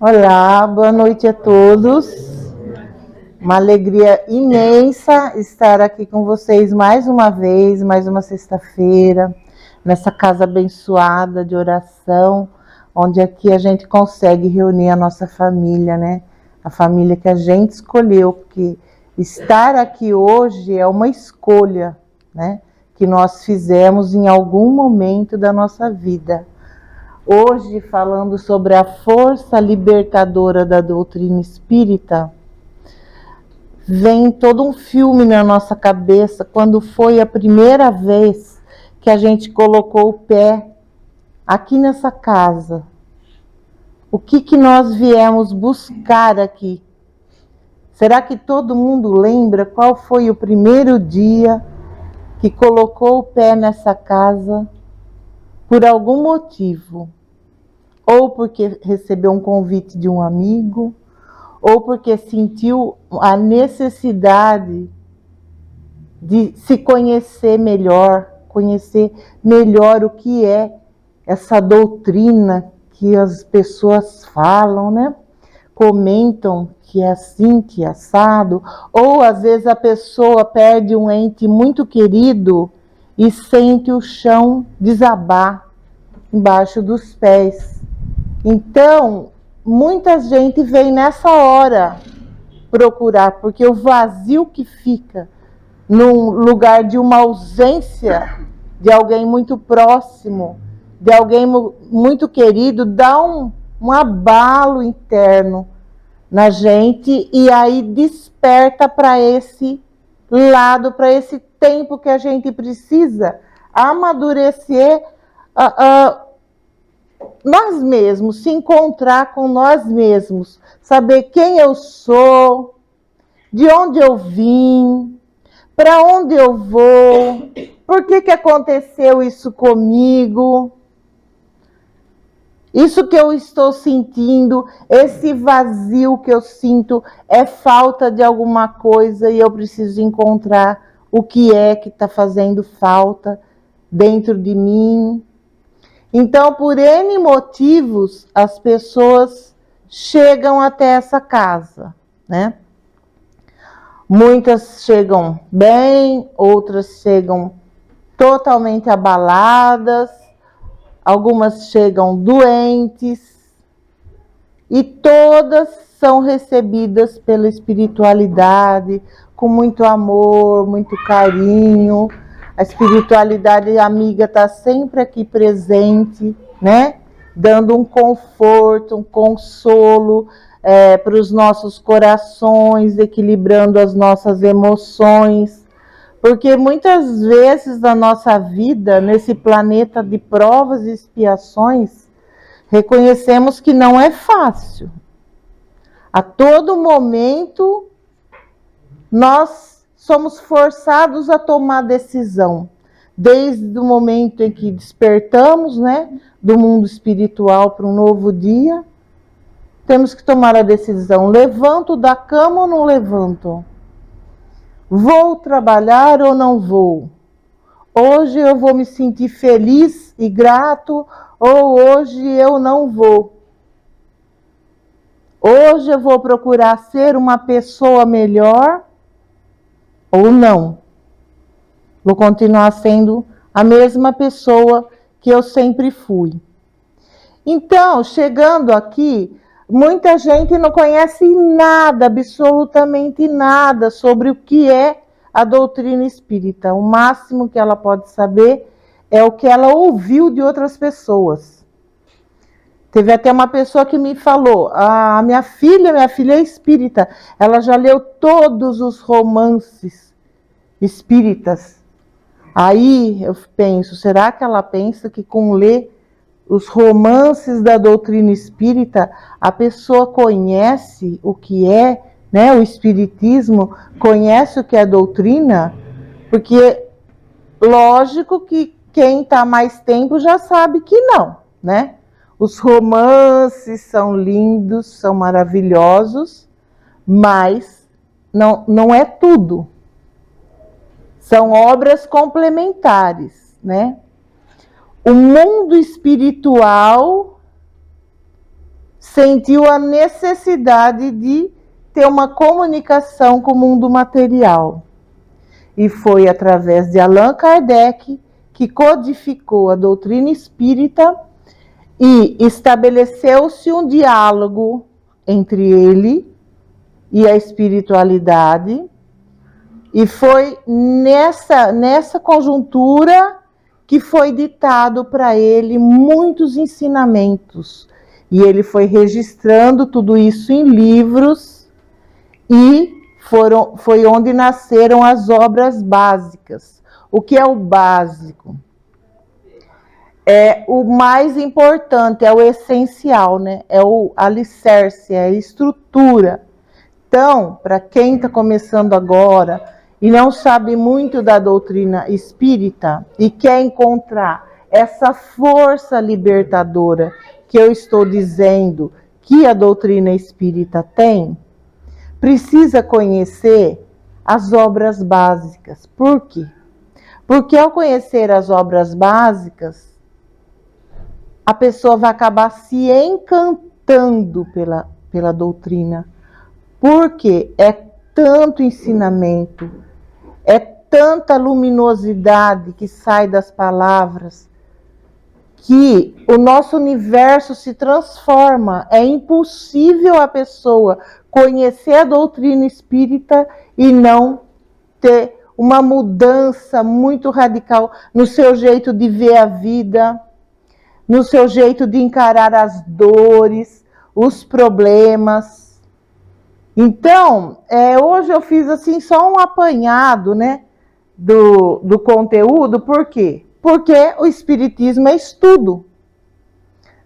Olá, boa noite a todos. Uma alegria imensa estar aqui com vocês mais uma vez, mais uma sexta-feira, nessa casa abençoada de oração, onde aqui a gente consegue reunir a nossa família, né? A família que a gente escolheu, porque estar aqui hoje é uma escolha, né? Que nós fizemos em algum momento da nossa vida. Hoje, falando sobre a força libertadora da doutrina espírita, vem todo um filme na nossa cabeça quando foi a primeira vez que a gente colocou o pé aqui nessa casa. O que nós viemos buscar aqui? Será que todo mundo lembra qual foi o primeiro dia que colocou o pé nessa casa por algum motivo? Ou porque recebeu um convite de um amigo, ou porque sentiu a necessidade de se conhecer melhor o que é essa doutrina que as pessoas falam, né? Comentam que é assim, que é assado, ou às vezes a pessoa perde um ente muito querido e sente o chão desabar embaixo dos pés. Então, muita gente vem nessa hora procurar, porque o vazio que fica num lugar de uma ausência de alguém muito próximo, de alguém muito querido, dá um abalo interno na gente e aí desperta para esse lado, para esse tempo que a gente precisa amadurecer nós mesmos, se encontrar com nós mesmos, saber quem eu sou, de onde eu vim, para onde eu vou, por que aconteceu isso comigo, isso que eu estou sentindo, esse vazio que eu sinto é falta de alguma coisa e eu preciso encontrar o que é que está fazendo falta dentro de mim. Então, por N motivos, as pessoas chegam até essa casa, né? Muitas chegam bem, outras chegam totalmente abaladas, algumas chegam doentes, e todas são recebidas pela espiritualidade, com muito amor, muito carinho. A espiritualidade amiga está sempre aqui presente, né? Dando um conforto, um consolo para os nossos corações, equilibrando as nossas emoções. Porque muitas vezes na nossa vida, nesse planeta de provas e expiações, reconhecemos que não é fácil. A todo momento, nós somos forçados a tomar decisão. Desde o momento em que despertamos, né, do mundo espiritual para um novo dia, temos que tomar a decisão. Levanto da cama ou não levanto? Vou trabalhar ou não vou? Hoje eu vou me sentir feliz e grato ou hoje eu não vou? Hoje eu vou procurar ser uma pessoa melhor ou não? Vou continuar sendo a mesma pessoa que eu sempre fui. Então, chegando aqui, muita gente não conhece nada, absolutamente nada, sobre o que é a doutrina espírita. O máximo que ela pode saber é o que ela ouviu de outras pessoas. Teve até uma pessoa que me falou, a minha filha é espírita, ela já leu todos os romances espíritas. Aí eu penso, será que ela pensa que com ler os romances da doutrina espírita, a pessoa conhece o que é, né, o espiritismo, conhece o que é doutrina? Porque lógico que quem está mais tempo já sabe que não, né? Os romances são lindos, são maravilhosos, mas não é tudo. São obras complementares, né? o mundo espiritual sentiu a necessidade de ter uma comunicação com o mundo material. E foi através de Allan Kardec que codificou a doutrina espírita e estabeleceu-se um diálogo entre ele e a espiritualidade. E foi nessa conjuntura que foi ditado para ele muitos ensinamentos. E ele foi registrando tudo isso em livros e foi onde nasceram as obras básicas. O que é o básico? É o mais importante, é o essencial, né? É o alicerce, é a estrutura. Então, para quem está começando agora e não sabe muito da doutrina espírita e quer encontrar essa força libertadora que eu estou dizendo que a doutrina espírita tem, precisa conhecer as obras básicas. Por quê? Porque ao conhecer as obras básicas, a pessoa vai acabar se encantando pela doutrina. Porque é tanto ensinamento, é tanta luminosidade que sai das palavras, que o nosso universo se transforma. É impossível a pessoa conhecer a doutrina espírita e não ter uma mudança muito radical no seu jeito de ver a vida, no seu jeito de encarar as dores, os problemas. Então, hoje eu fiz assim só um apanhado, né, do conteúdo. Por quê? Porque o Espiritismo é estudo.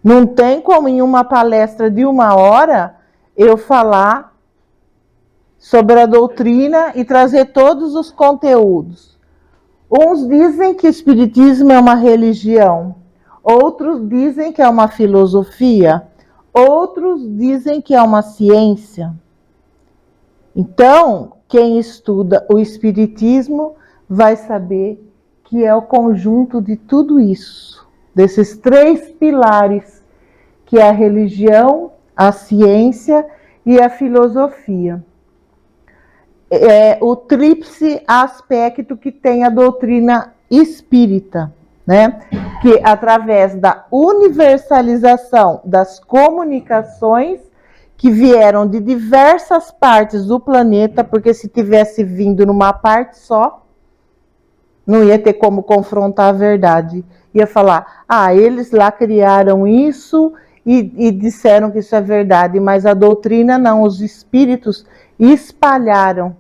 Não tem como em uma palestra de 1 hora eu falar sobre a doutrina e trazer todos os conteúdos. Uns dizem que o Espiritismo é uma religião, outros dizem que é uma filosofia, outros dizem que é uma ciência. Então, quem estuda o Espiritismo vai saber que é o conjunto de tudo isso, desses 3 pilares, que é a religião, a ciência e a filosofia. É o tríplice aspecto que tem a doutrina espírita, né? Que através da universalização das comunicações que vieram de diversas partes do planeta, porque se tivesse vindo numa parte só, não ia ter como confrontar a verdade. Ia falar, eles lá criaram isso e disseram que isso é verdade, mas a doutrina não, os espíritos espalharam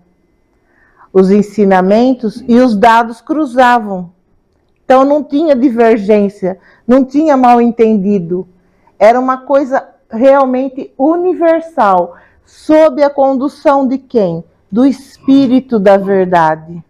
os ensinamentos e os dados cruzavam. Então não tinha divergência, não tinha mal entendido. Era uma coisa realmente universal, sob a condução de quem? Do Espírito da Verdade.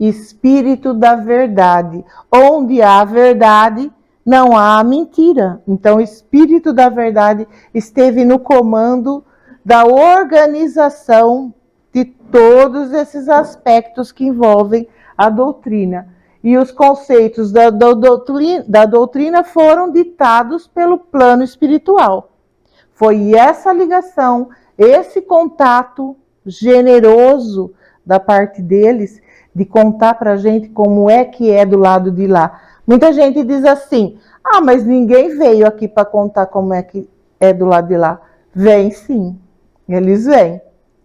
Espírito da Verdade. Onde há verdade, não há mentira. Então, o Espírito da Verdade esteve no comando da organização de todos esses aspectos que envolvem a doutrina. E os conceitos da doutrina foram ditados pelo plano espiritual. Foi essa ligação, esse contato generoso da parte deles, de contar para a gente como é que é do lado de lá. Muita gente diz assim, mas ninguém veio aqui para contar como é que é do lado de lá. Vem sim, eles vêm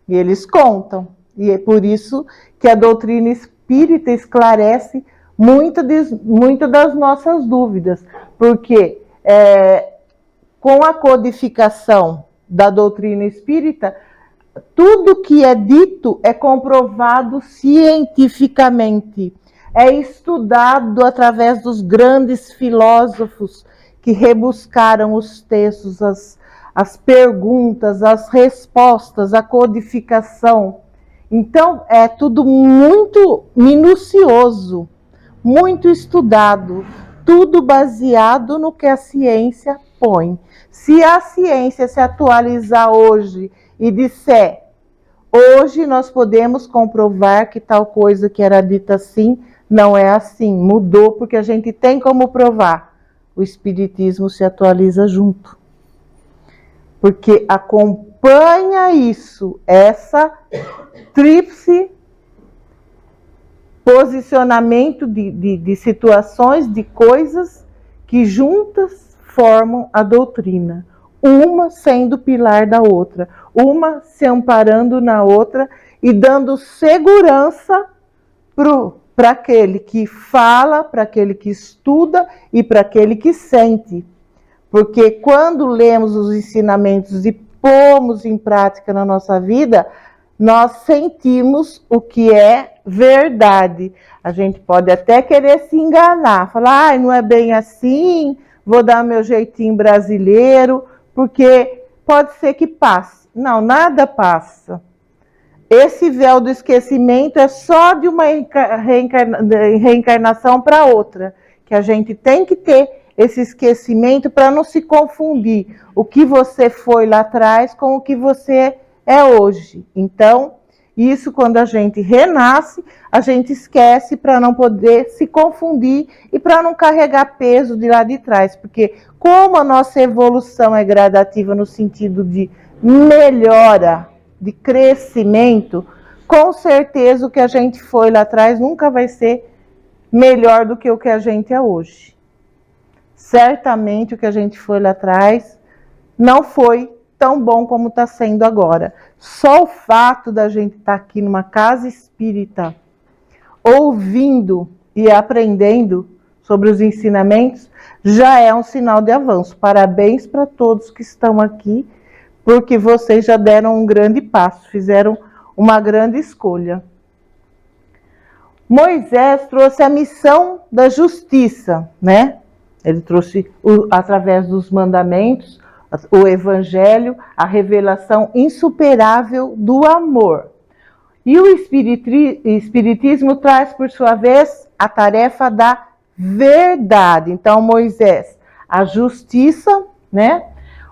e eles contam. E é por isso que a doutrina espírita esclarece muito das nossas dúvidas, porque com a codificação da doutrina espírita, tudo que é dito é comprovado cientificamente, é estudado através dos grandes filósofos que rebuscaram os textos, as perguntas, as respostas, a codificação. Então, é tudo muito minucioso, muito estudado, tudo baseado no que a ciência põe. Se a ciência se atualizar hoje e disser, hoje nós podemos comprovar que tal coisa que era dita assim Não é assim, mudou porque a gente tem como provar. O Espiritismo se atualiza junto. Porque acompanha isso, essa tríplice posicionamento de situações, de coisas que juntas formam a doutrina. Uma sendo pilar da outra, uma se amparando na outra e dando segurança para aquele que fala, para aquele que estuda e para aquele que sente. Porque quando lemos os ensinamentos e pomos em prática na nossa vida, nós sentimos o que é verdade. A gente pode até querer se enganar, falar, não é bem assim, vou dar meu jeitinho brasileiro, porque pode ser que passe. Não, nada passa. Esse véu do esquecimento é só de uma reencarnação para outra, que a gente tem que ter esse esquecimento para não se confundir o que você foi lá atrás com o que você é hoje. Então, isso quando a gente renasce, a gente esquece para não poder se confundir e para não carregar peso de lá de trás, porque como a nossa evolução é gradativa no sentido de melhora, de crescimento, com certeza o que a gente foi lá atrás nunca vai ser melhor do que o que a gente é hoje. Certamente o que a gente foi lá atrás não foi tão bom como está sendo agora. Só o fato da gente estar aqui numa casa espírita, ouvindo e aprendendo sobre os ensinamentos, já é um sinal de avanço. Parabéns para todos que estão aqui, porque vocês já deram um grande passo, fizeram uma grande escolha. Moisés trouxe a missão da justiça, né? Ele trouxe, através dos mandamentos, o evangelho, a revelação insuperável do amor. E o espiritismo traz, por sua vez, a tarefa da verdade. Então, Moisés, a justiça, né?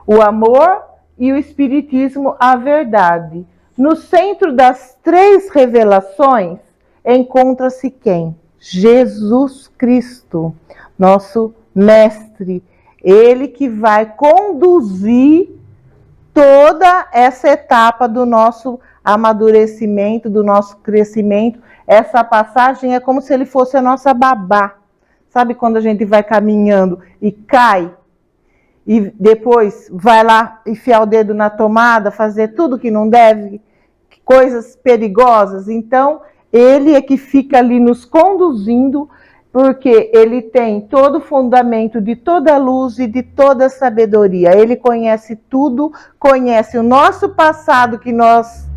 O amor, e o espiritismo, a verdade. No centro das três revelações, encontra-se quem? Jesus Cristo, nosso mestre. Ele que vai conduzir toda essa etapa do nosso amadurecimento, do nosso crescimento. Essa passagem é como se ele fosse a nossa babá. Sabe quando a gente vai caminhando e cai? E depois vai lá enfiar o dedo na tomada, fazer tudo que não deve, coisas perigosas. Então, ele é que fica ali nos conduzindo, porque ele tem todo o fundamento de toda luz e de toda sabedoria. Ele conhece tudo, conhece o nosso passado que nós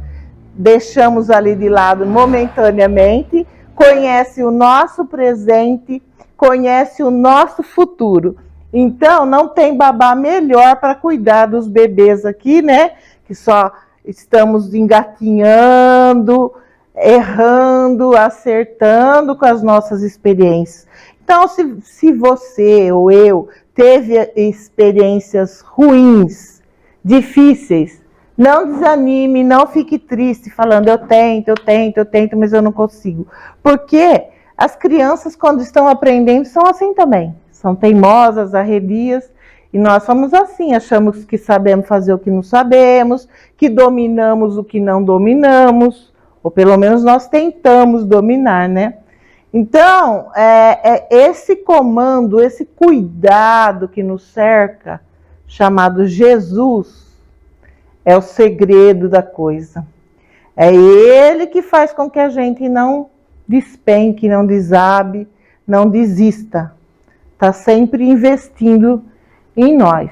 deixamos ali de lado momentaneamente, conhece o nosso presente, conhece o nosso futuro. Então, não tem babá melhor para cuidar dos bebês aqui, né? Que só estamos engatinhando, errando, acertando com as nossas experiências. Então, se você ou eu teve experiências ruins, difíceis, não desanime, não fique triste falando eu tento, mas eu não consigo. Porque as crianças, quando estão aprendendo, são assim também. São teimosas, arredias, e nós somos assim, achamos que sabemos fazer o que não sabemos, que dominamos o que não dominamos, ou pelo menos nós tentamos dominar, né? Então, esse comando, esse cuidado que nos cerca, chamado Jesus, é o segredo da coisa. É ele que faz com que a gente não despenque, não desabe, não desista. Está sempre investindo em nós.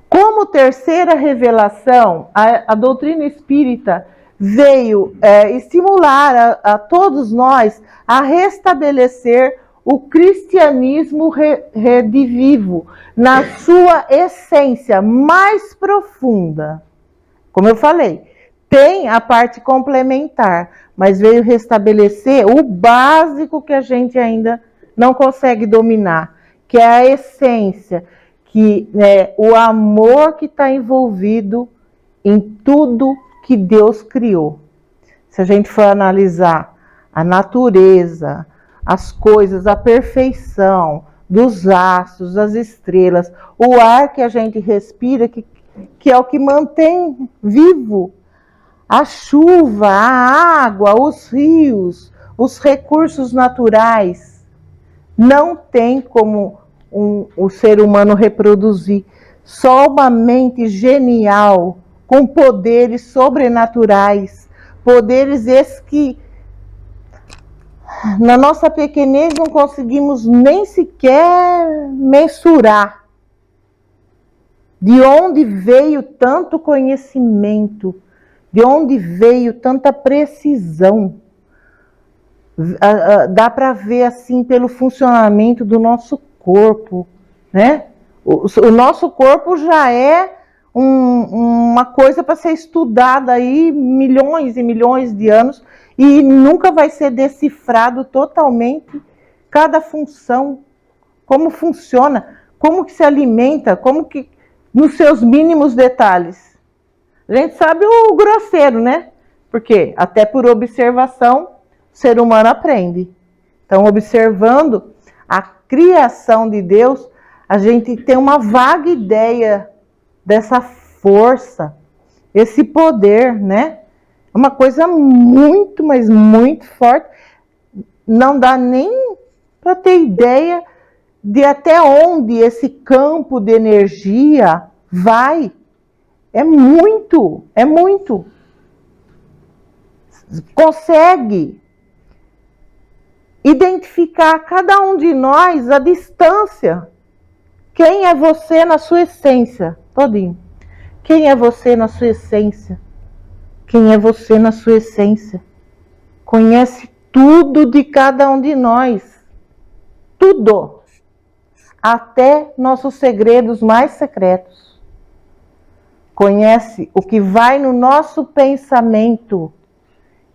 Como terceira revelação, a doutrina espírita veio estimular a todos nós a restabelecer o cristianismo redivivo na sua essência mais profunda. Como eu falei, tem a parte complementar, mas veio restabelecer o básico que a gente ainda não consegue dominar, que é a essência, que é o amor que está envolvido em tudo que Deus criou. Se a gente for analisar a natureza, as coisas, a perfeição dos astros, das estrelas, o ar que a gente respira, que é o que mantém vivo, a chuva, a água, os rios, os recursos naturais. Não tem como o ser humano reproduzir. Só uma mente genial, com poderes sobrenaturais, poderes esses que na nossa pequenez não conseguimos nem sequer mensurar. De onde veio tanto conhecimento? De onde veio tanta precisão? Dá para ver assim pelo funcionamento do nosso corpo, né? O nosso corpo já é uma coisa para ser estudada aí milhões e milhões de anos e nunca vai ser decifrado totalmente cada função, como funciona, como que se alimenta, como que nos seus mínimos detalhes. A gente sabe o grosseiro, né? Porque até por observação o ser humano aprende. Então, observando a criação de Deus, a gente tem uma vaga ideia dessa força, esse poder, né? É uma coisa muito, mas muito forte. Não dá nem para ter ideia de até onde esse campo de energia vai. É muito, é muito. Consegue identificar cada um de nós a distância. Quem é você na sua essência? Todinho. Quem é você na sua essência? Quem é você na sua essência? Conhece tudo de cada um de nós. Tudo. Até nossos segredos mais secretos. Conhece o que vai no nosso pensamento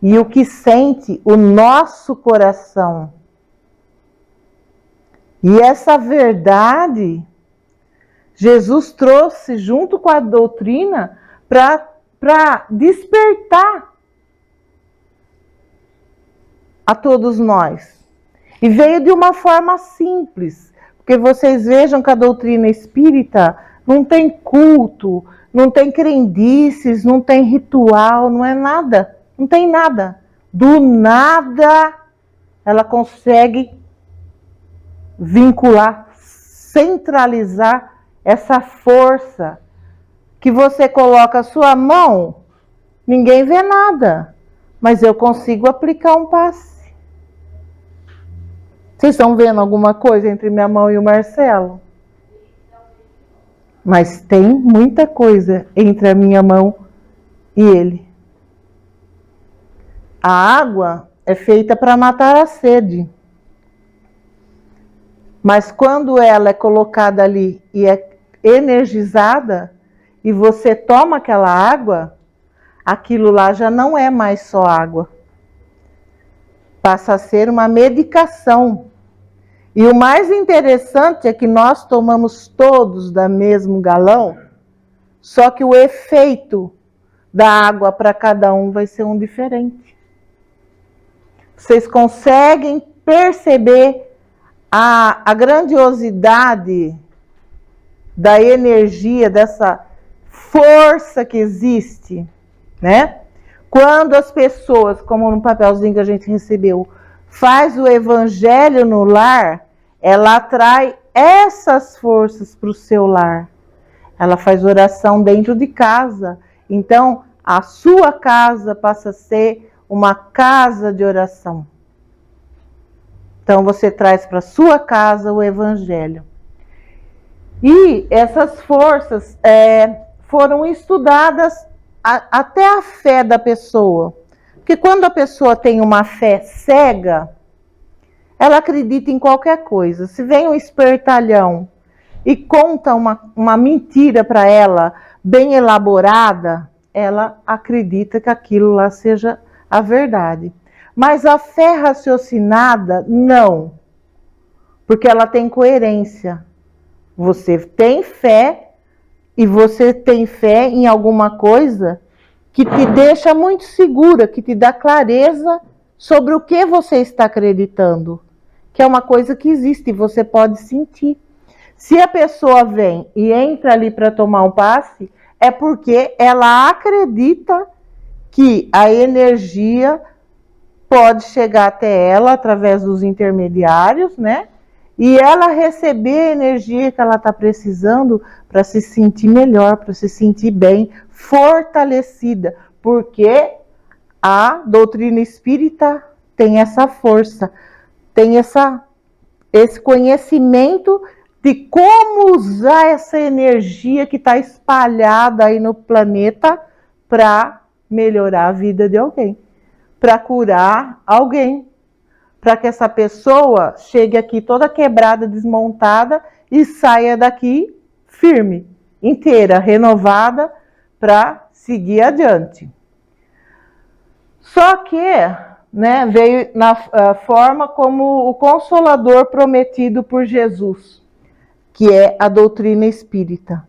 e o que sente o nosso coração. E essa verdade, Jesus trouxe junto com a doutrina para despertar a todos nós. E veio de uma forma simples, porque vocês vejam que a doutrina espírita não tem culto, não tem crendices, não tem ritual, não é nada. Não tem nada. Do nada, ela consegue vincular, centralizar essa força que você coloca a sua mão, ninguém vê nada, mas eu consigo aplicar um passe. Vocês estão vendo alguma coisa entre minha mão e o Marcelo? Mas tem muita coisa entre a minha mão e ele. A água é feita para matar a sede. Mas quando ela é colocada ali e é energizada, e você toma aquela água, aquilo lá já não é mais só água. Passa a ser uma medicação. E o mais interessante é que nós tomamos todos da mesmo galão, só que o efeito da água para cada um vai ser um diferente. Vocês conseguem perceber a grandiosidade da energia, dessa força que existe, né? Quando as pessoas, como no papelzinho que a gente recebeu, faz o evangelho no lar, ela atrai essas forças para o seu lar. Ela faz oração dentro de casa. Então, a sua casa passa a ser uma casa de oração. Então, você traz para a sua casa o evangelho. E essas forças foram estudadas até a fé da pessoa. Porque quando a pessoa tem uma fé cega, ela acredita em qualquer coisa. Se vem um espertalhão e conta uma mentira para ela, bem elaborada, ela acredita que aquilo lá seja a verdade. Mas a fé raciocinada, não. Porque ela tem coerência. Você tem fé e você tem fé em alguma coisa que te deixa muito segura, que te dá clareza sobre o que você está acreditando, que é uma coisa que existe, você pode sentir. Se a pessoa vem e entra ali para tomar um passe, é porque ela acredita que a energia pode chegar até ela através dos intermediários, né? E ela receber a energia que ela está precisando para se sentir melhor, para se sentir bem, fortalecida, porque a doutrina espírita tem essa força, tem esse conhecimento de como usar essa energia que está espalhada aí no planeta para melhorar a vida de alguém, para curar alguém, para que essa pessoa chegue aqui toda quebrada, desmontada e saia daqui firme, inteira, renovada, para seguir adiante. Só que, né, veio na forma como o Consolador prometido por Jesus, que é a doutrina espírita.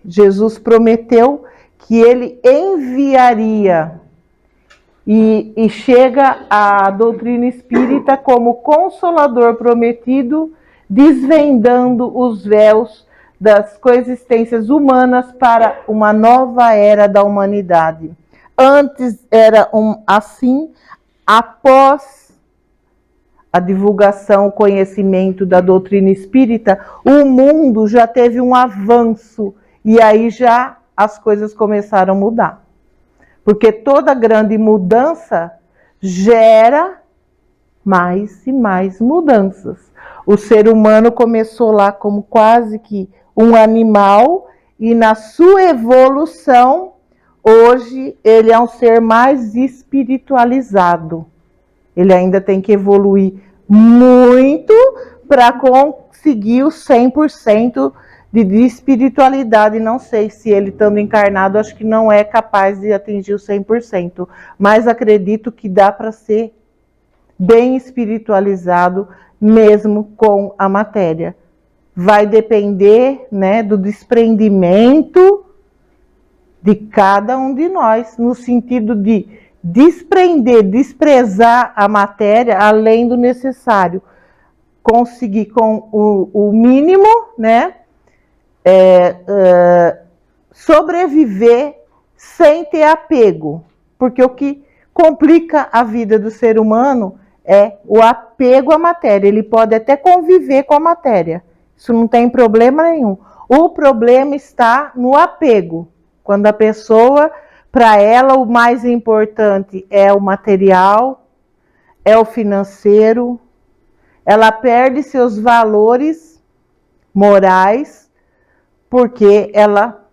Jesus prometeu que ele enviaria, e chega a doutrina espírita como Consolador prometido, desvendando os véus das coexistências humanas para uma nova era da humanidade. Antes era assim, após a divulgação, o conhecimento da doutrina espírita, o mundo já teve um avanço e aí já as coisas começaram a mudar. Porque toda grande mudança gera mais e mais mudanças. O ser humano começou lá como quase que um animal e na sua evolução, hoje ele é um ser mais espiritualizado. Ele ainda tem que evoluir muito para conseguir o 100% de espiritualidade. Não sei se ele estando encarnado, acho que não é capaz de atingir o 100%. Mas acredito que dá para ser bem espiritualizado mesmo com a matéria. Vai depender, né, do desprendimento de cada um de nós, no sentido de desprezar a matéria além do necessário. Conseguir com o mínimo, né, sobreviver sem ter apego. Porque o que complica a vida do ser humano é o apego à matéria. Ele pode até conviver com a matéria. Isso não tem problema nenhum. O problema está no apego. Quando a pessoa, para ela, o mais importante é o material, é o financeiro. Ela perde seus valores morais porque ela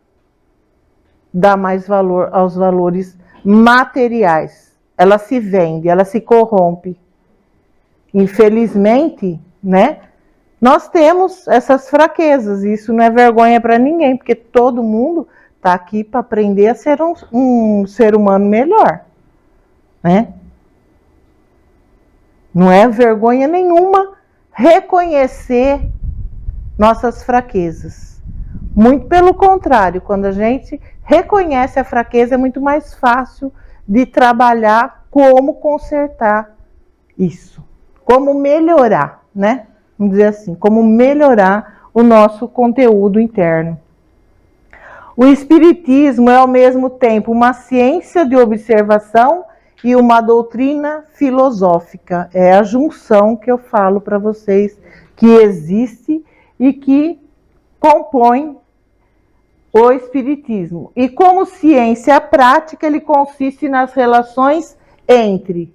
dá mais valor aos valores materiais. Ela se vende, ela se corrompe. Infelizmente, né? Nós temos essas fraquezas, e isso não é vergonha para ninguém, porque todo mundo está aqui para aprender a ser um ser humano melhor, né? Não é vergonha nenhuma reconhecer nossas fraquezas. Muito pelo contrário, quando a gente reconhece a fraqueza, é muito mais fácil de trabalhar como consertar isso, como melhorar, né? Vamos dizer assim, como melhorar o nosso conteúdo interno. O Espiritismo é ao mesmo tempo uma ciência de observação e uma doutrina filosófica. É a junção que eu falo para vocês que existe e que compõe o Espiritismo. E como ciência prática, ele consiste nas relações entre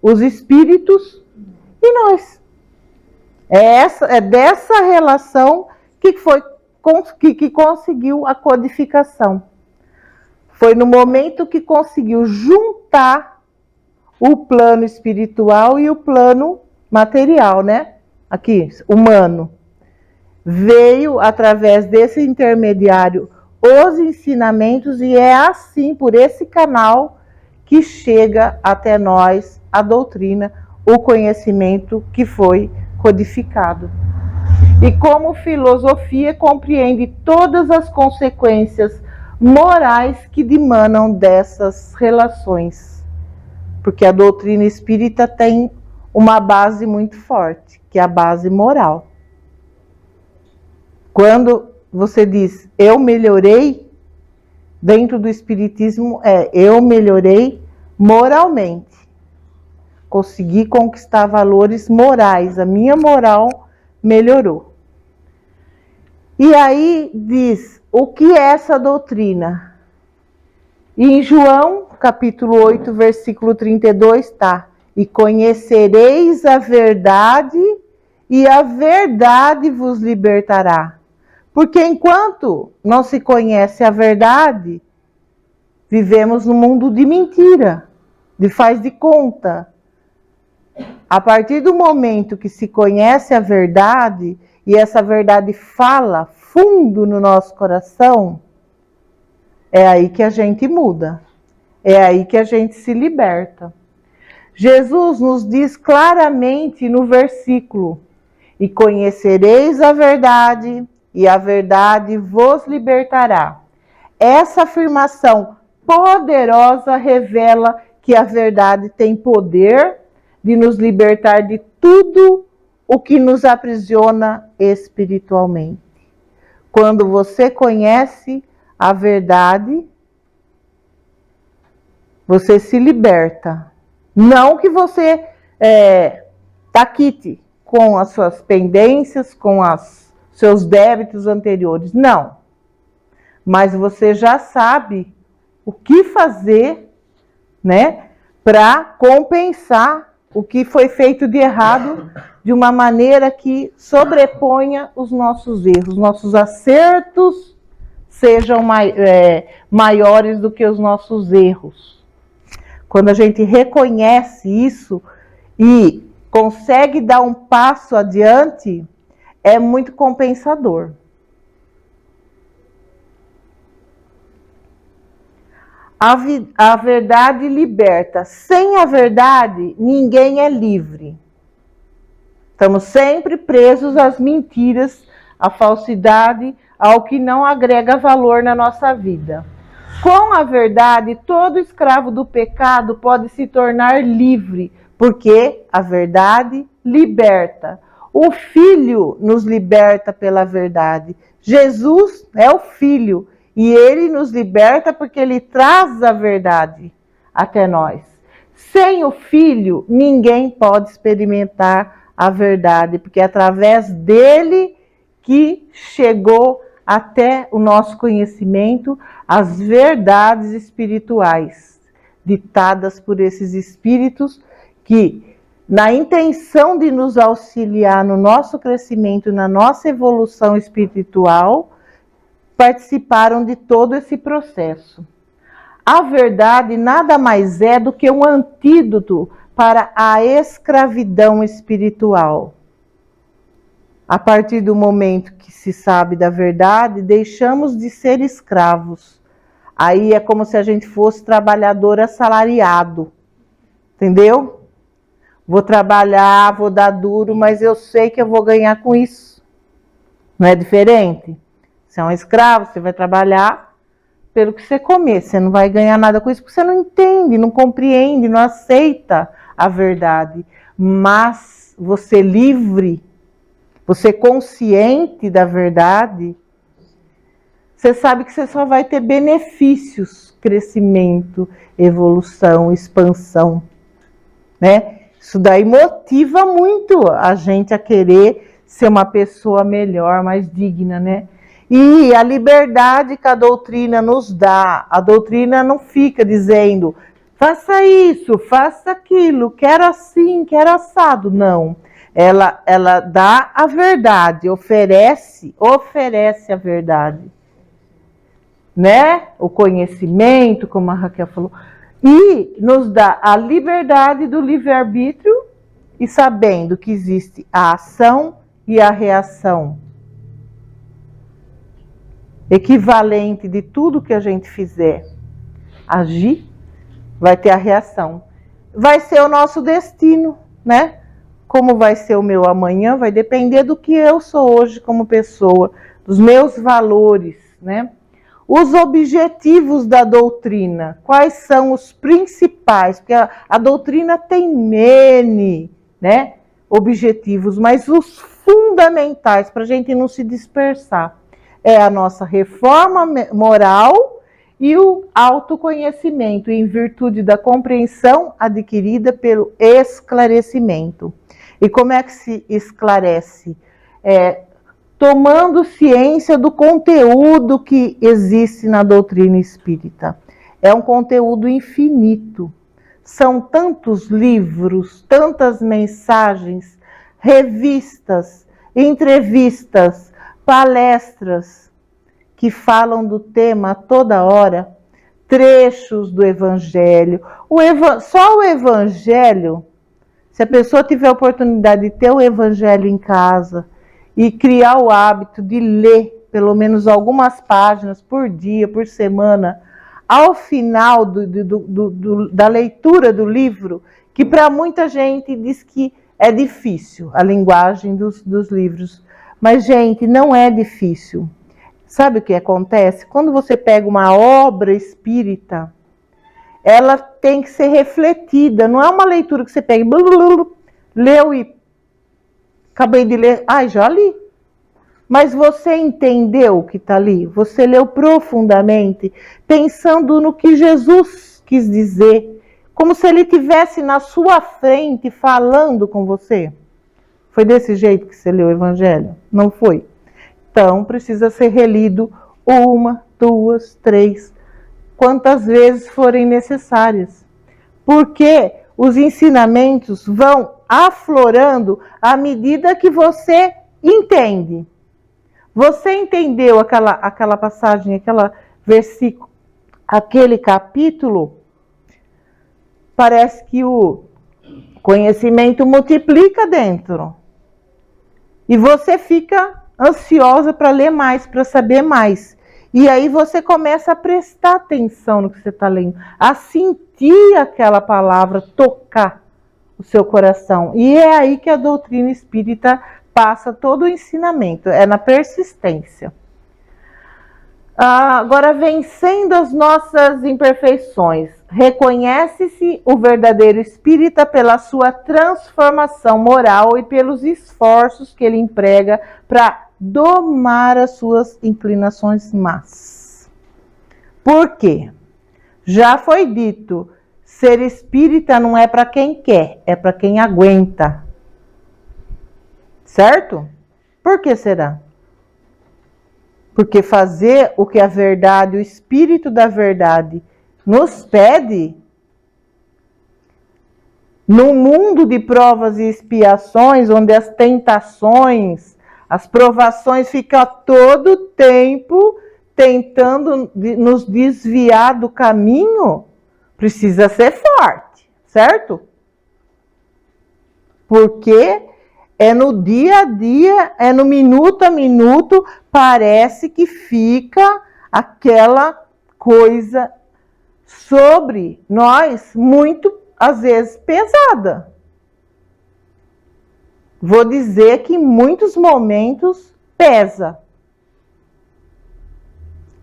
os espíritos e nós. É dessa relação que conseguiu a codificação. Foi no momento que conseguiu juntar o plano espiritual e o plano material, né? Aqui, humano. Veio através desse intermediário os ensinamentos e é assim, por esse canal, que chega até nós a doutrina, o conhecimento que foi codificado. E como filosofia compreende todas as consequências morais que dimanam dessas relações. Porque a doutrina espírita tem uma base muito forte, que é a base moral. Quando você diz, eu melhorei, dentro do espiritismo eu melhorei moralmente. Consegui conquistar valores morais, a minha moral melhorou. E aí diz, o que é essa doutrina? E em João, capítulo 8, versículo 32, está: e conhecereis a verdade, e a verdade vos libertará. Porque enquanto não se conhece a verdade, vivemos num mundo de mentira, de faz de conta. A partir do momento que se conhece a verdade, e essa verdade fala fundo no nosso coração, é aí que a gente muda. É aí que a gente se liberta. Jesus nos diz claramente no versículo: e conhecereis a verdade, e a verdade vos libertará. Essa afirmação poderosa revela que a verdade tem poder de nos libertar de tudo o que nos aprisiona espiritualmente. Quando você conhece a verdade, você se liberta. Não que você quite com as suas pendências, com os seus débitos anteriores. Não. Mas você já sabe o que fazer, né, para compensar o que foi feito de errado de uma maneira que sobreponha os nossos erros, nossos acertos sejam maiores do que os nossos erros. Quando a gente reconhece isso e consegue dar um passo adiante, é muito compensador. A verdade liberta. Sem a verdade, ninguém é livre. Estamos sempre presos às mentiras, à falsidade, ao que não agrega valor na nossa vida. Com a verdade, todo escravo do pecado pode se tornar livre, porque a verdade liberta. O Filho nos liberta pela verdade. Jesus é o Filho. E ele nos liberta porque ele traz a verdade até nós. Sem o Filho, ninguém pode experimentar a verdade, porque é através dele que chegou até o nosso conhecimento as verdades espirituais, ditadas por esses espíritos que, na intenção de nos auxiliar no nosso crescimento, na nossa evolução espiritual, participaram de todo esse processo. A verdade nada mais é do que um antídoto para a escravidão espiritual. A partir do momento que se sabe da verdade, deixamos de ser escravos. Aí é como se a gente fosse trabalhador assalariado. Entendeu? Vou trabalhar, vou dar duro, mas eu sei que eu vou ganhar com isso. Não é diferente? Você é um escravo, você vai trabalhar pelo que você comer. Você não vai ganhar nada com isso, porque você não entende, não compreende, não aceita a verdade. Mas você livre, você consciente da verdade, você sabe que você só vai ter benefícios, crescimento, evolução, expansão, né? Isso daí motiva muito a gente a querer ser uma pessoa melhor, mais digna, né? E a liberdade que a doutrina nos dá, a doutrina não fica dizendo, faça isso, faça aquilo, quero assim, quero assado. Não, ela dá a verdade, oferece a verdade. Né? O conhecimento, como a Raquel falou, e nos dá a liberdade do livre-arbítrio e sabendo que existe a ação e a reação. Equivalente de tudo que a gente fizer, agir, vai ter a reação. Vai ser o nosso destino, né? Como vai ser o meu amanhã, vai depender do que eu sou hoje como pessoa, dos meus valores, né? Os objetivos da doutrina, quais são os principais? Porque a doutrina tem N, né, objetivos, mas os fundamentais, para a gente não se dispersar, é a nossa reforma moral e o autoconhecimento, em virtude da compreensão adquirida pelo esclarecimento. E como é que se esclarece? Tomando ciência do conteúdo que existe na doutrina espírita. É um conteúdo infinito. São tantos livros, tantas mensagens, revistas, entrevistas, palestras que falam do tema a toda hora, trechos do Evangelho. Só o Evangelho, se a pessoa tiver a oportunidade de ter o Evangelho em casa e criar o hábito de ler pelo menos algumas páginas por dia, por semana, ao final da leitura do livro, que para muita gente diz que é difícil a linguagem dos livros. Mas, gente, não é difícil. Sabe o que acontece? Quando você pega uma obra espírita, ela tem que ser refletida. Não é uma leitura que você pega e leu e acabei de ler. Já li. Mas você entendeu o que está ali? Você leu profundamente, pensando no que Jesus quis dizer, como se ele estivesse na sua frente falando com você. Foi desse jeito que você leu o Evangelho? Não foi? Então, precisa ser relido 1, 2, 3, quantas vezes forem necessárias. Porque os ensinamentos vão aflorando à medida que você entende. Você entendeu aquela passagem, aquele versículo, aquele capítulo? Parece que o conhecimento multiplica dentro. E você fica ansiosa para ler mais, para saber mais. E aí você começa a prestar atenção no que você está lendo, a sentir aquela palavra tocar o seu coração. E é aí que a doutrina espírita passa todo o ensinamento, é na persistência. Agora, vencendo as nossas imperfeições, reconhece-se o verdadeiro espírita pela sua transformação moral e pelos esforços que ele emprega para domar as suas inclinações más. Por quê? Já foi dito, ser espírita não é para quem quer, é para quem aguenta. Certo? Por que será? Porque fazer o que a verdade, o Espírito da verdade nos pede, num mundo de provas e expiações, onde as tentações, as provações ficam todo tempo tentando nos desviar do caminho, precisa ser forte, certo? Porque é no dia a dia, é no minuto a minuto, parece que fica aquela coisa sobre nós muito, às vezes, pesada. Vou dizer que em muitos momentos pesa.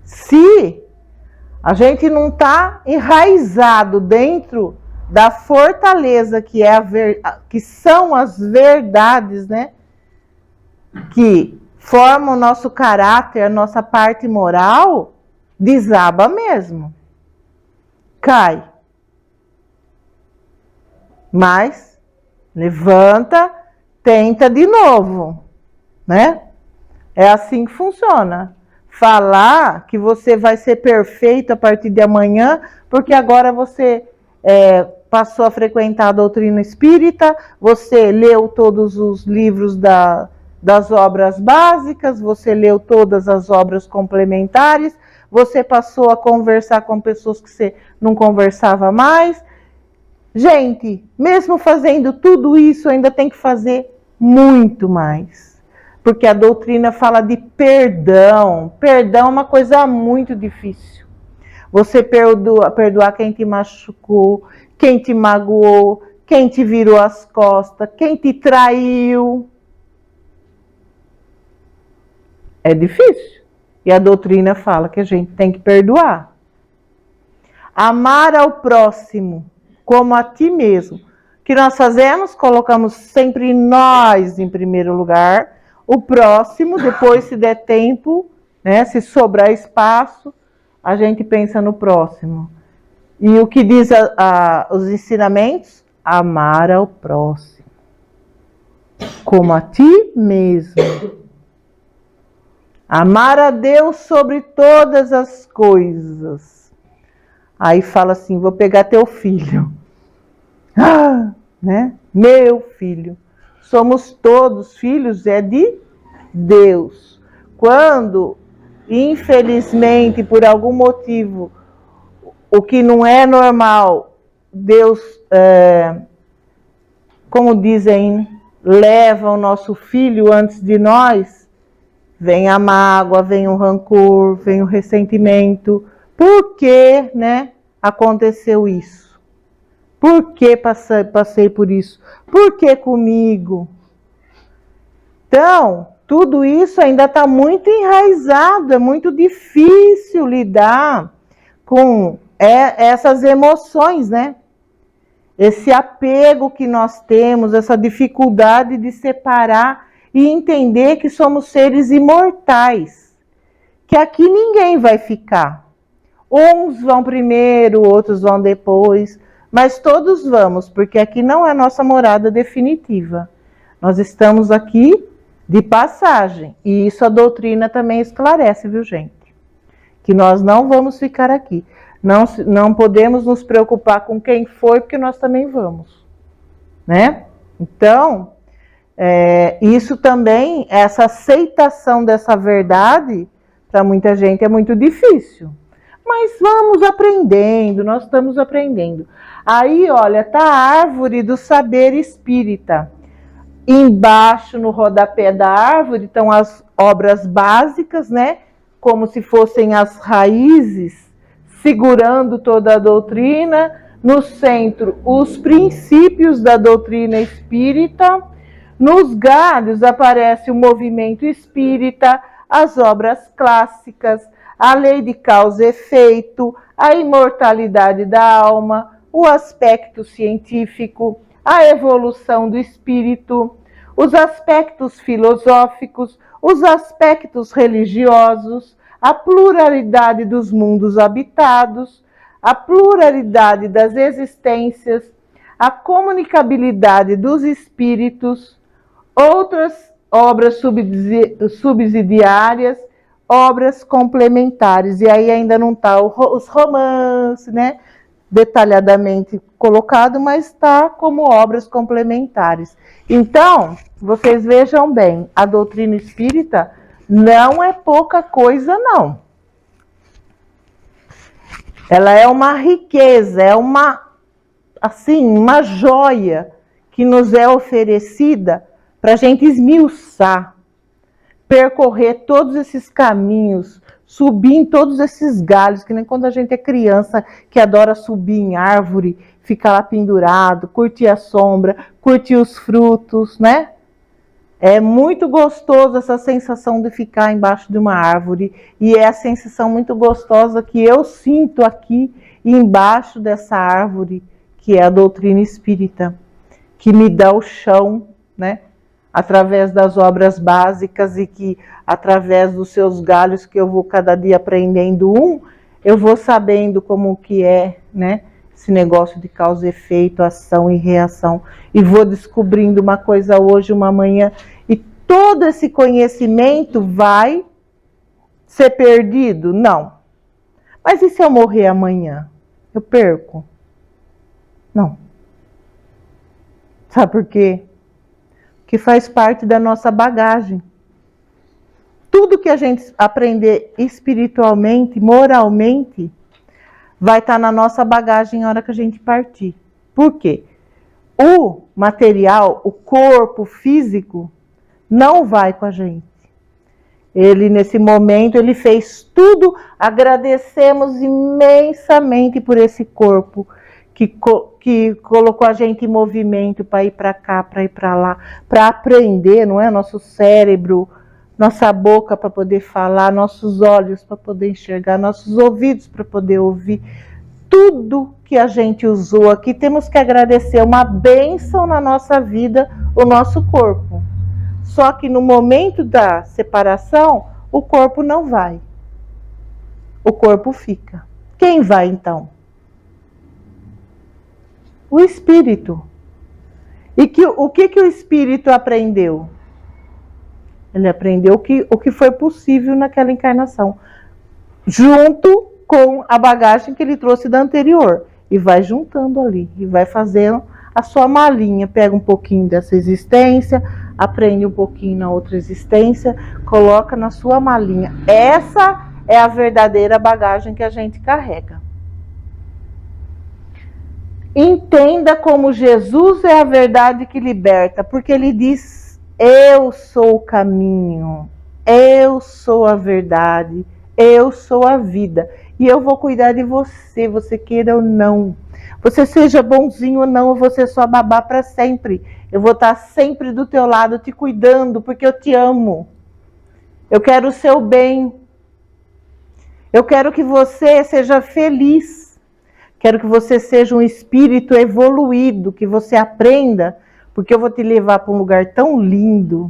Se a gente não está enraizado dentro da fortaleza que que são as verdades, né? Que formam o nosso caráter, a nossa parte moral, desaba mesmo. Cai. Mas levanta, tenta de novo, né? É assim que funciona. Falar que você vai ser perfeito a partir de amanhã, porque agora você passou a frequentar a doutrina espírita, você leu todos os livros das obras básicas, você leu todas as obras complementares, você passou a conversar com pessoas que você não conversava mais. Gente, mesmo fazendo tudo isso, ainda tem que fazer muito mais. Porque a doutrina fala de perdão. Perdão é uma coisa muito difícil. Você perdoar quem te machucou, quem te magoou, quem te virou as costas, quem te traiu. É difícil. E a doutrina fala que a gente tem que perdoar. Amar ao próximo como a ti mesmo. O que nós fazemos? Colocamos sempre nós em primeiro lugar, o próximo, depois, se der tempo, né, se sobrar espaço, a gente pensa no próximo. E o que diz os ensinamentos? Amar ao próximo como a ti mesmo. Amar a Deus sobre todas as coisas. Aí fala assim, vou pegar teu filho. Né? Meu filho. Somos todos filhos, é de Deus. Quando, infelizmente, por algum motivo, o que não é normal, Deus, como dizem, leva o nosso filho antes de nós, vem a mágoa, vem o rancor, vem o ressentimento. Por que, né, aconteceu isso? Por que passei por isso? Por que comigo? Então, tudo isso ainda está muito enraizado, é muito difícil lidar com essas emoções, né? Esse apego que nós temos, essa dificuldade de separar e entender que somos seres imortais, que aqui ninguém vai ficar. Uns vão primeiro, outros vão depois, mas todos vamos, porque aqui não é nossa morada definitiva. Nós estamos aqui de passagem, e isso a doutrina também esclarece, viu, gente? Que nós não vamos ficar aqui. Não podemos nos preocupar com quem foi, porque nós também vamos, né? Então, isso também, essa aceitação dessa verdade, para muita gente é muito difícil. Mas vamos aprendendo, nós estamos aprendendo. Aí, olha, está a árvore do saber espírita. Embaixo, no rodapé da árvore, estão as obras básicas, né? Como se fossem as raízes, segurando toda a doutrina. No centro, os princípios da doutrina espírita. Nos galhos aparece o movimento espírita, as obras clássicas, a lei de causa e efeito, a imortalidade da alma, o aspecto científico, a evolução do espírito, os aspectos filosóficos, os aspectos religiosos, a pluralidade dos mundos habitados, a pluralidade das existências, a comunicabilidade dos espíritos, outras obras subsidiárias, obras complementares. E aí ainda não está os romances, né? Detalhadamente colocado, mas está como obras complementares. Então, vocês vejam bem, a doutrina espírita não é pouca coisa, não. Ela é uma riqueza, é uma joia que nos é oferecida para a gente esmiuçar, percorrer todos esses caminhos, subir em todos esses galhos, que nem quando a gente é criança, que adora subir em árvore, ficar lá pendurado, curtir a sombra, curtir os frutos, né? É muito gostoso essa sensação de ficar embaixo de uma árvore, e é a sensação muito gostosa que eu sinto aqui embaixo dessa árvore, que é a doutrina espírita, que me dá o chão, né? Através das obras básicas, e que através dos seus galhos, que eu vou cada dia aprendendo eu vou sabendo como que é, né, esse negócio de causa e efeito, ação e reação, e vou descobrindo uma coisa hoje, uma amanhã, e todo esse conhecimento vai ser perdido? Não. Mas e se eu morrer amanhã? Eu perco? Não. Sabe por quê? Que faz parte da nossa bagagem. Tudo que a gente aprender espiritualmente, moralmente, vai estar na nossa bagagem na hora que a gente partir. Por quê? O material, o corpo físico, não vai com a gente. Ele, nesse momento, ele fez tudo. Agradecemos imensamente por esse corpo que colocou a gente em movimento para ir para cá, para ir para lá, para aprender, não é? Nosso cérebro, nossa boca para poder falar, nossos olhos para poder enxergar, nossos ouvidos para poder ouvir. Tudo que a gente usou aqui, temos que agradecer, uma bênção na nossa vida, o nosso corpo. Só que no momento da separação, o corpo não vai. O corpo fica. Quem vai então? O espírito. E o que o espírito aprendeu? Ele aprendeu o que foi possível naquela encarnação, junto com a bagagem que ele trouxe da anterior. E vai juntando ali, e vai fazendo a sua malinha. Pega um pouquinho dessa existência, aprende um pouquinho na outra existência, coloca na sua malinha. Essa é a verdadeira bagagem que a gente carrega. Entenda como Jesus é a verdade que liberta, porque ele diz: eu sou o caminho, eu sou a verdade, eu sou a vida. E eu vou cuidar de você, você queira ou não. Você seja bonzinho ou não, eu vou ser sua babá para sempre. Eu vou estar sempre do teu lado, te cuidando, porque eu te amo. Eu quero o seu bem. Eu quero que você seja feliz. Quero que você seja um espírito evoluído, que você aprenda, porque eu vou te levar para um lugar tão lindo,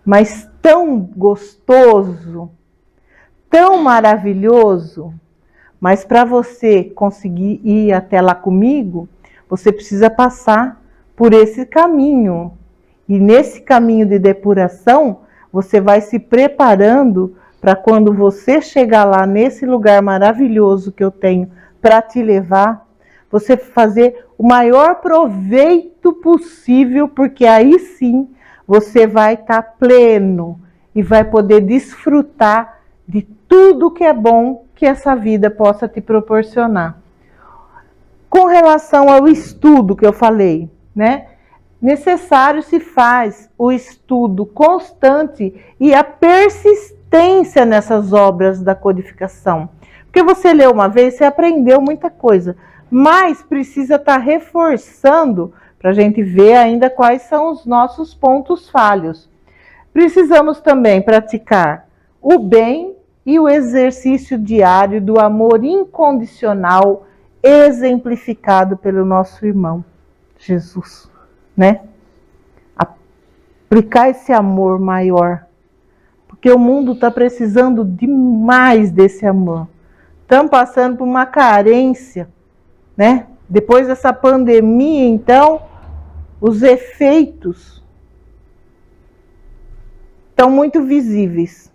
mas tão gostoso, tão maravilhoso. Mas para você conseguir ir até lá comigo, você precisa passar por esse caminho. E nesse caminho de depuração, você vai se preparando para quando você chegar lá nesse lugar maravilhoso que eu tenho para te levar, você fazer o maior proveito possível, porque aí sim você vai estar pleno e vai poder desfrutar de tudo que é bom que essa vida possa te proporcionar. Com relação ao estudo que eu falei, né? Necessário se faz o estudo constante e a persistência nessas obras da codificação. Porque você leu uma vez, você aprendeu muita coisa, mas precisa estar reforçando para a gente ver ainda quais são os nossos pontos falhos. Precisamos também praticar o bem e o exercício diário do amor incondicional exemplificado pelo nosso irmão Jesus, né? Aplicar esse amor maior, porque o mundo está precisando demais desse amor. Estamos passando por uma carência, né? Depois dessa pandemia, então, os efeitos estão muito visíveis.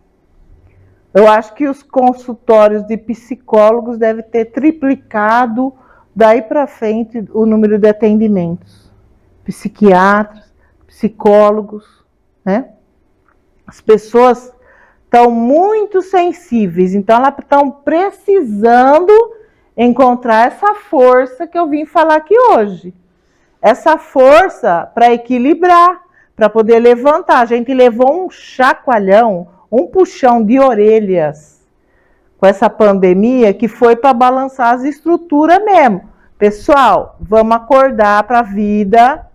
Eu acho que os consultórios de psicólogos devem ter triplicado daí para frente o número de atendimentos. Psiquiatras, psicólogos, né? As pessoas estão muito sensíveis, então elas estão precisando encontrar essa força que eu vim falar aqui hoje. Essa força para equilibrar, para poder levantar. A gente levou um chacoalhão, um puxão de orelhas com essa pandemia que foi para balançar as estruturas mesmo. Pessoal, vamos acordar para a vida.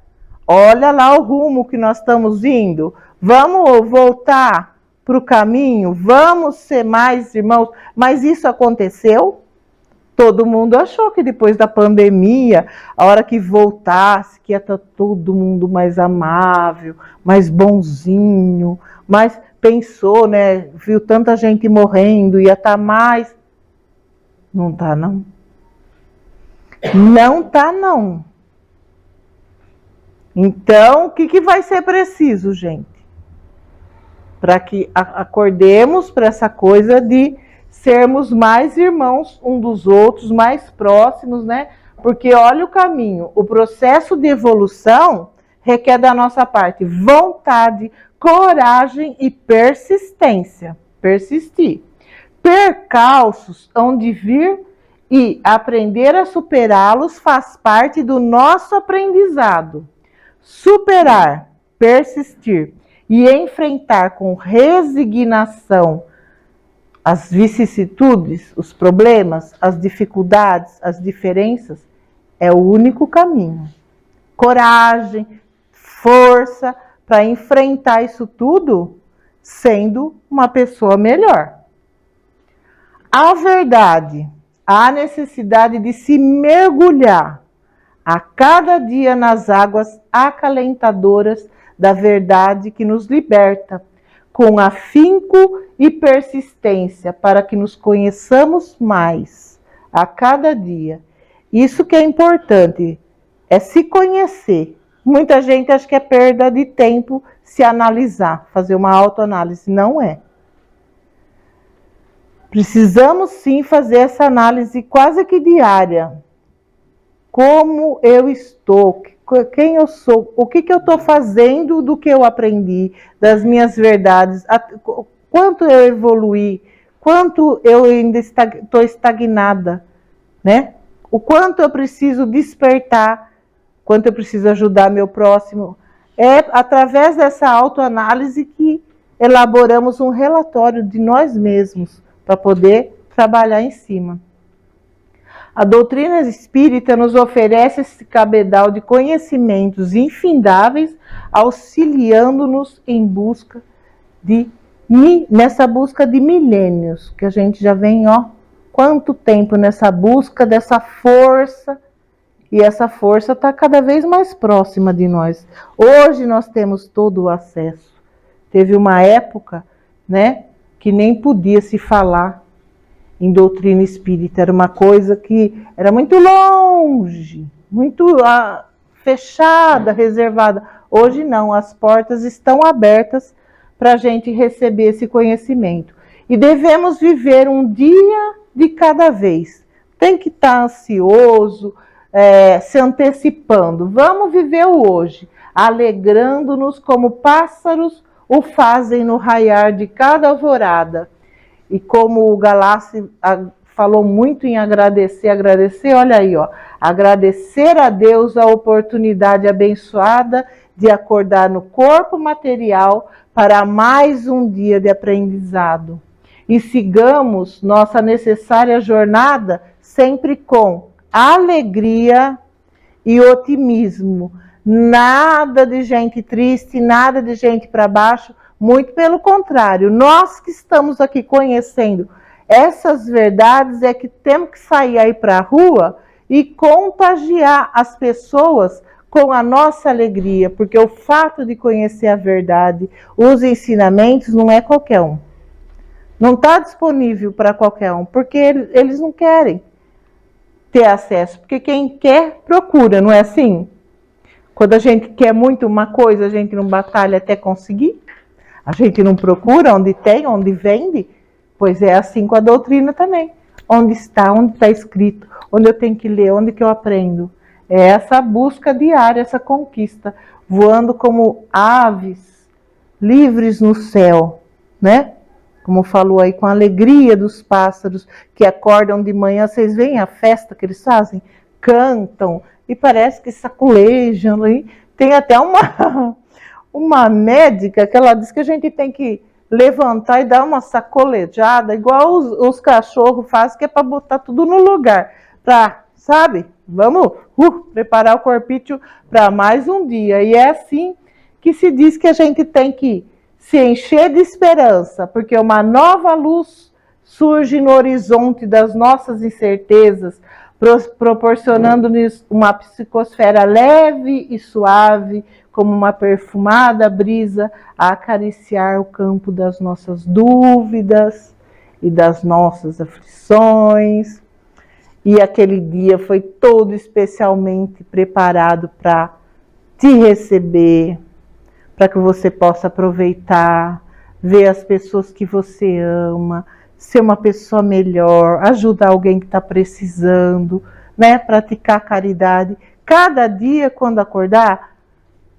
Olha lá o rumo que nós estamos indo. Vamos voltar para o caminho? Vamos ser mais irmãos? Mas isso aconteceu? Todo mundo achou que depois da pandemia, a hora que voltasse, que ia estar todo mundo mais amável, mais bonzinho, mas pensou, né? Viu tanta gente morrendo, ia estar mais. Não está, não. Não está, não. Então, o que vai ser preciso, gente? Para que acordemos para essa coisa de sermos mais irmãos um dos outros, mais próximos, né? Porque olha o caminho, o processo de evolução requer da nossa parte vontade, coragem e persistência. Persistir. Percalços hão de vir e aprender a superá-los faz parte do nosso aprendizado. Superar, persistir e enfrentar com resignação as vicissitudes, os problemas, as dificuldades, as diferenças, é o único caminho. Coragem, força para enfrentar isso tudo sendo uma pessoa melhor. A verdade, a necessidade de se mergulhar a cada dia nas águas acalentadoras da verdade que nos liberta, com afinco e persistência, para que nos conheçamos mais a cada dia. Isso que é importante, é se conhecer. Muita gente acha que é perda de tempo se analisar, fazer uma autoanálise. Não é. Precisamos sim fazer essa análise quase que diária. Como eu estou, quem eu sou, o que eu estou fazendo do que eu aprendi, das minhas verdades, quanto eu evoluí, quanto eu ainda estou estagnada, né? O quanto eu preciso despertar, quanto eu preciso ajudar meu próximo. É através dessa autoanálise que elaboramos um relatório de nós mesmos para poder trabalhar em cima. A doutrina espírita nos oferece esse cabedal de conhecimentos infindáveis, auxiliando-nos nessa busca de milênios, que a gente já vem, quanto tempo nessa busca dessa força, e essa força está cada vez mais próxima de nós. Hoje nós temos todo o acesso. Teve uma época, né, que nem podia se falar em doutrina espírita, era uma coisa que era muito longe, muito fechada, reservada. Hoje não, as portas estão abertas para a gente receber esse conhecimento. E devemos viver um dia de cada vez. Tem que estar ansioso, se antecipando. Vamos viver o hoje, alegrando-nos como pássaros o fazem no raiar de cada alvorada. E como o Galassi falou muito em agradecer, olha aí, agradecer a Deus a oportunidade abençoada de acordar no corpo material para mais um dia de aprendizado. E sigamos nossa necessária jornada sempre com alegria e otimismo. Nada de gente triste, nada de gente para baixo. Muito pelo contrário, nós que estamos aqui conhecendo essas verdades é que temos que sair aí para a rua e contagiar as pessoas com a nossa alegria, porque o fato de conhecer a verdade, os ensinamentos, não é qualquer um. Não está disponível para qualquer um, porque eles não querem ter acesso, porque quem quer, procura, não é assim? Quando a gente quer muito uma coisa, a gente não batalha até conseguir. A gente não procura onde tem, onde vende? Pois é assim com a doutrina também. Onde está escrito, onde eu tenho que ler, onde que eu aprendo. É essa busca diária, essa conquista, voando como aves livres no céu, né? Como falou aí, com a alegria dos pássaros que acordam de manhã. Vocês veem a festa que eles fazem? Cantam e parece que sacolejam. Tem até uma médica que ela diz que a gente tem que levantar e dar uma sacolejada, igual os cachorros fazem, que é para botar tudo no lugar. Sabe? Vamos preparar o corpício para mais um dia. E é assim que se diz que a gente tem que se encher de esperança, porque uma nova luz surge no horizonte das nossas incertezas, proporcionando-nos uma psicosfera leve e suave, como uma perfumada brisa a acariciar o campo das nossas dúvidas e das nossas aflições. E aquele dia foi todo especialmente preparado para te receber, para que você possa aproveitar, ver as pessoas que você ama, ser uma pessoa melhor, ajudar alguém que está precisando, né? Praticar caridade. Cada dia, quando acordar,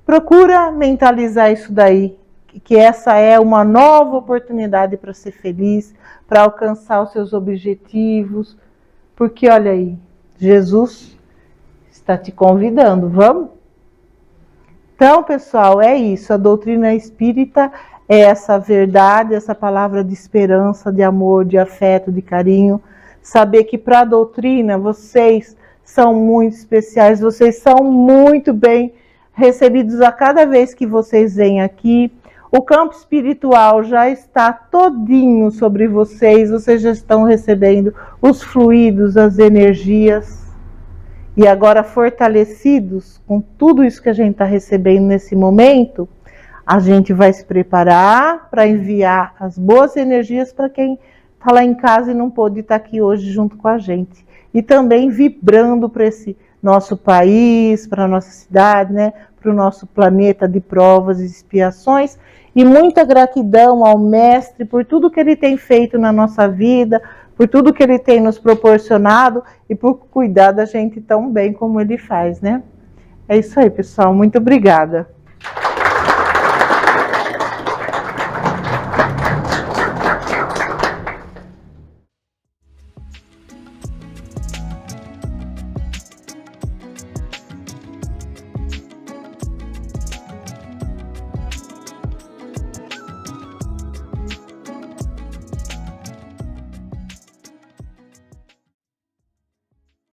procura mentalizar isso daí, que essa é uma nova oportunidade para ser feliz, para alcançar os seus objetivos, porque olha aí, Jesus está te convidando, vamos? Então, pessoal, é isso, a doutrina espírita é essa verdade, essa palavra de esperança, de amor, de afeto, de carinho, saber que para a doutrina vocês são muito especiais, vocês são muito bem recebidos a cada vez que vocês vêm aqui. O campo espiritual já está todinho sobre vocês já estão recebendo os fluidos, as energias. E agora, fortalecidos com tudo isso que a gente está recebendo nesse momento, a gente vai se preparar para enviar as boas energias para quem está lá em casa e não pôde estar aqui hoje junto com a gente. E também vibrando para esse nosso país, para a nossa cidade, né? Para o nosso planeta de provas e expiações. E muita gratidão ao Mestre por tudo que ele tem feito na nossa vida, por tudo que ele tem nos proporcionado e por cuidar da gente tão bem como ele faz, né? É isso aí, pessoal. Muito obrigada.